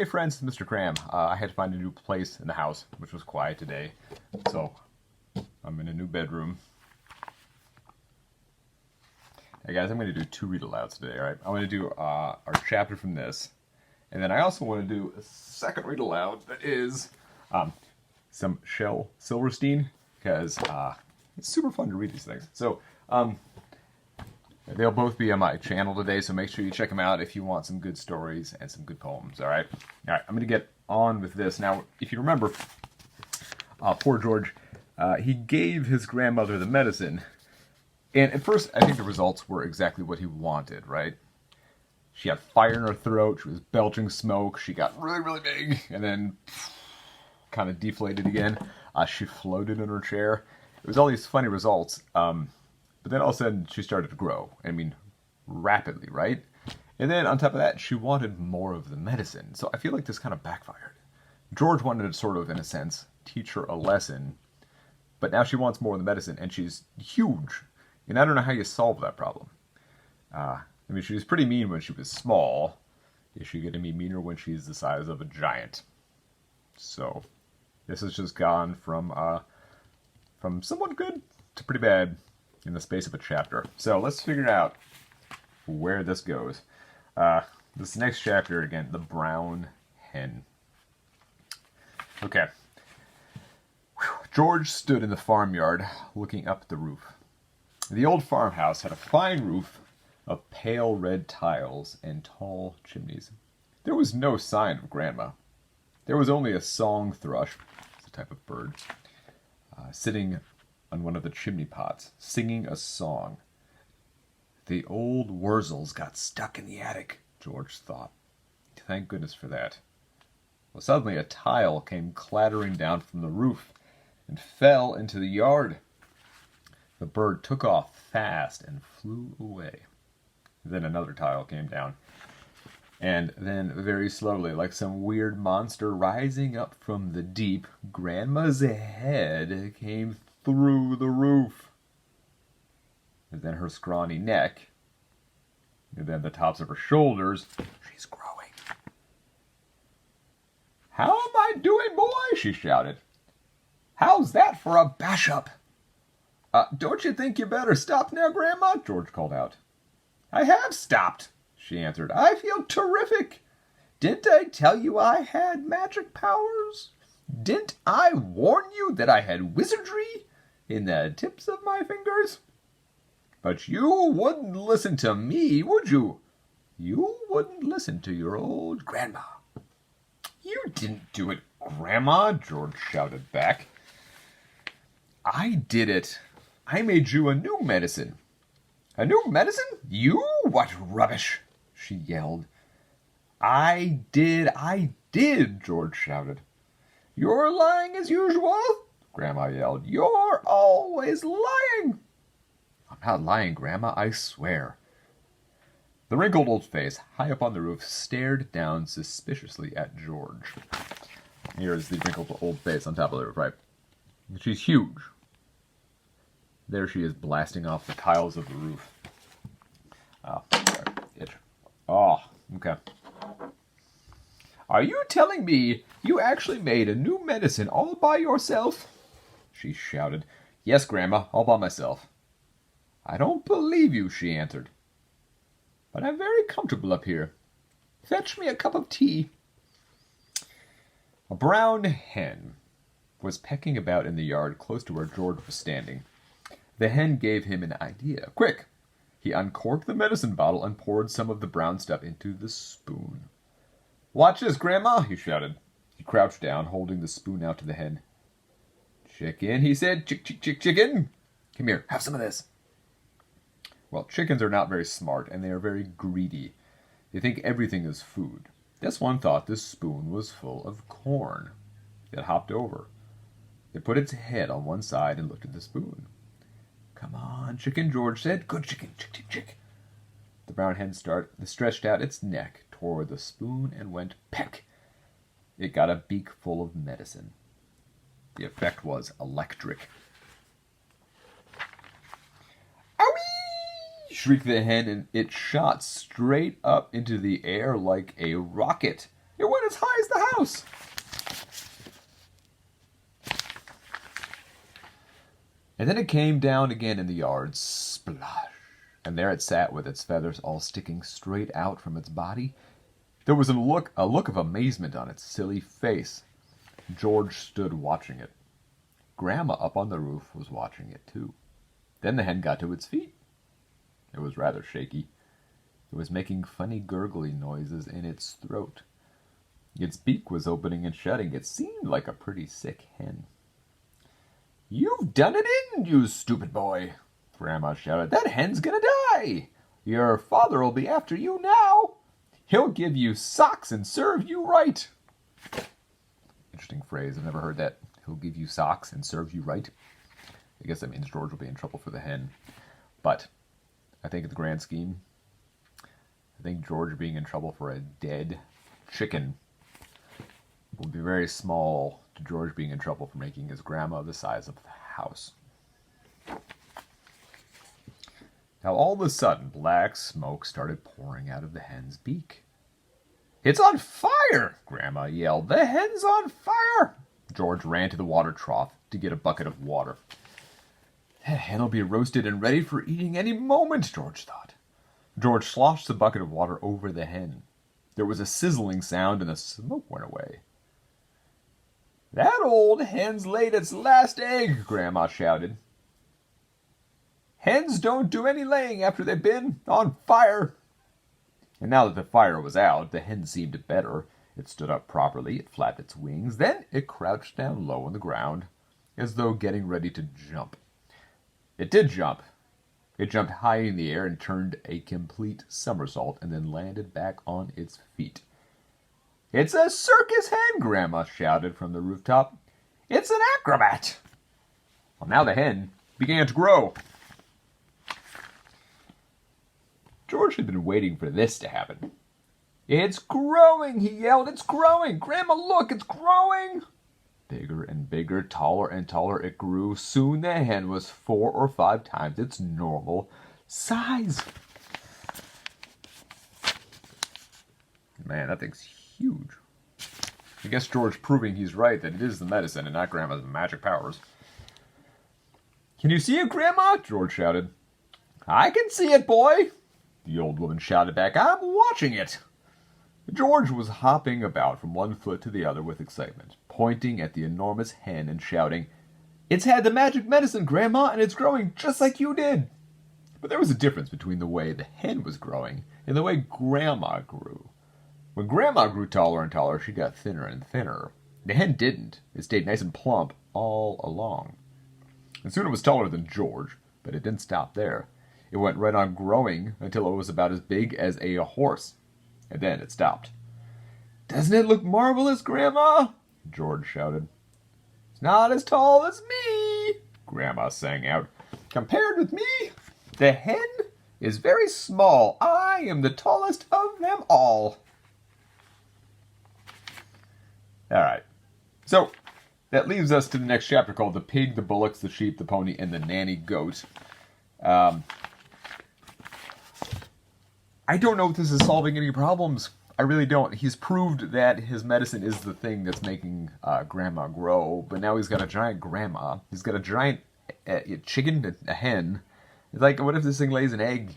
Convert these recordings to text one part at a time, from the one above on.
Hey friends, it's Mr. Cram. I had to find a new place in the house, which was quiet today. So, I'm in a new bedroom. Hey guys, I'm going to do 2 read-alouds today, alright? I'm going to do our chapter from this. And then I also want to do a second read-aloud that is some Shel Silverstein, because it's super fun to read these things. So, they'll both be on my channel today, so make sure you check them out if you want some good stories and some good poems, alright? Alright, I'm going to get on with this. Now, if you remember, poor George, he gave his grandmother the medicine, and at first I think the results were exactly what he wanted, right? She had fire in her throat, she was belching smoke, she got really, really big, and then kind of deflated again. She floated in her chair. It was all these funny results. But then all of a sudden, she started to grow. I mean, rapidly, right? And then on top of that, she wanted more of the medicine. So I feel like this kind of backfired. George wanted to sort of, in a sense, teach her a lesson. But now she wants more of the medicine, and she's huge. And I don't know how you solve that problem. I mean, she was pretty mean when she was small. Is she going to be meaner when she's the size of a giant? So, this has just gone from somewhat good to pretty bad in the space of a chapter. So let's figure out where this goes. This next chapter, again, the brown hen. Okay. George stood in the farmyard looking up at the roof. The old farmhouse had a fine roof of pale red tiles and tall chimneys. There was no sign of Grandma. There was only a song thrush, it's a type of bird, sitting on one of the chimney pots, singing a song. The old Wurzels got stuck in the attic, George thought. Thank goodness for that. Well, suddenly a tile came clattering down from the roof and fell into the yard. The bird took off fast and flew away. Then another tile came down. And then, very slowly, like some weird monster rising up from the deep, Grandma's head came through the roof. And then her scrawny neck. And then the tops of her shoulders. She's growing. "How am I doing, boy?" she shouted. "How's that for a bash-up?" Don't you think you better stop now, Grandma?" George called out. "I have stopped," she answered. "I feel terrific. Didn't I tell you I had magic powers? Didn't I warn you that I had wizardry in the tips of my fingers? But you wouldn't listen to me, would you? You wouldn't listen to your old Grandma." "You didn't do it, Grandma," George shouted back. "I did it. I made you a new medicine." "A new medicine? You? What rubbish!" she yelled. I did, George shouted. "You're lying as usual," Grandma yelled. "You're always lying." "I'm not lying, Grandma, I swear." The wrinkled old face, high up on the roof, stared down suspiciously at George. Here's the wrinkled old face on top of the roof, right? She's huge. There she is, blasting off the tiles of the roof. Oh, sorry, itch. Oh, okay. "Are you telling me you actually made a new medicine all by yourself?" she shouted. "Yes, Grandma, all by myself." "I don't believe you," she answered. "But I'm very comfortable up here. Fetch me a cup of tea." A brown hen was pecking about in the yard close to where George was standing. The hen gave him an idea. Quick! He uncorked the medicine bottle and poured some of the brown stuff into the spoon. "Watch this, Grandma!" he shouted. He crouched down, holding the spoon out to the hen. "Chicken," he said. Chicken. Come here, have some of this." Well, chickens are not very smart, and they are very greedy. They think everything is food. This one thought this spoon was full of corn. It hopped over. It put its head on one side and looked at the spoon. "Come on, chicken," George said. "Good chicken, chick. The brown hen stretched out its neck toward the spoon and went peck. It got a beak full of medicine. The effect was electric. "Owie!" shrieked the hen, and it shot straight up into the air like a rocket. It went as high the house. And then it came down again in the yard, splash, and there it sat with its feathers all sticking straight out from its body. There was a look of amazement on its silly face. George stood watching it. Grandma up on the roof was watching it too. Then the hen got to its feet. It was rather shaky. It was making funny gurgling noises in its throat. Its beak was opening and shutting. It seemed like a pretty sick hen. "You've done it in, you stupid boy!" Grandma shouted. "That hen's gonna die! Your father'll be after you now! He'll give you socks and serve you right!" Interesting phrase. I've never heard that. He'll give you socks and serve you right. I guess that means George will be in trouble for the hen. But I think in the grand scheme, I think George being in trouble for a dead chicken will be very small to George being in trouble for making his grandma the size of the house. Now all of a sudden, black smoke started pouring out of the hen's beak. "It's on fire!" Grandma yelled. "The hen's on fire!" George ran to the water trough to get a bucket of water. "That hen will be roasted and ready for eating any moment," George thought. George sloshed the bucket of water over the hen. There was a sizzling sound and the smoke went away. "That old hen's laid its last egg," Grandma shouted. "Hens don't do any laying after they've been on fire." And now that the fire was out, the hen seemed better. It stood up properly, it flapped its wings, then it crouched down low on the ground, as though getting ready to jump. It did jump. It jumped high in the air and turned a complete somersault and then landed back on its feet. "It's a circus hen!" Grandma shouted from the rooftop. "It's an acrobat!" Well, now the hen began to grow. George had been waiting for this to happen. "It's growing!" he yelled. "It's growing! Grandma, look! It's growing!" Bigger and bigger, taller and taller it grew. Soon the hen was 4 or 5 times its normal size. Man, that thing's huge. I guess George proving he's right, that it is the medicine and not Grandma's magic powers. "Can you see it, Grandma?" George shouted. "I can see it, boy," the old woman shouted back. "I'm watching it." George was hopping about from one foot to the other with excitement, pointing at the enormous hen and shouting, "It's had the magic medicine, Grandma, and it's growing just like you did." But there was a difference between the way the hen was growing and the way Grandma grew. When Grandma grew taller and taller, she got thinner and thinner. The hen didn't. It stayed nice and plump all along. And soon it was taller than George, but it didn't stop there. It went right on growing until it was about as big as a horse. And then it stopped. "Doesn't it look marvelous, Grandma?" George shouted. "It's not as tall as me," Grandma sang out. "Compared with me, the hen is very small. I am the tallest of them all." All right. So that leaves us to the next chapter called The Pig, the Bullocks, the Sheep, the Pony, and the Nanny Goat. I don't know if this is solving any problems. I really don't. He's proved that his medicine is the thing that's making Grandma grow, but now he's got a giant grandma. He's got a giant chicken, a hen. It's like, what if this thing lays an egg?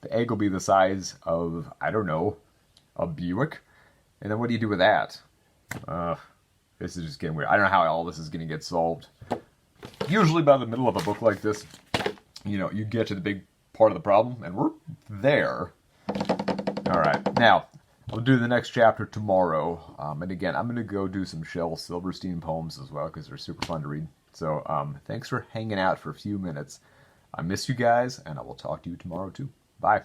The egg will be the size of, I don't know, a Buick. And then what do you do with that? This is just getting weird. I don't know how all this is going to get solved. Usually by the middle of a book like this, you get to the big part of the problem, and we're there. All right, now, I'll do the next chapter tomorrow. And again, I'm going to go do some Shel Silverstein poems as well, because they're super fun to read. So thanks for hanging out for a few minutes. I miss you guys, and I will talk to you tomorrow too. Bye.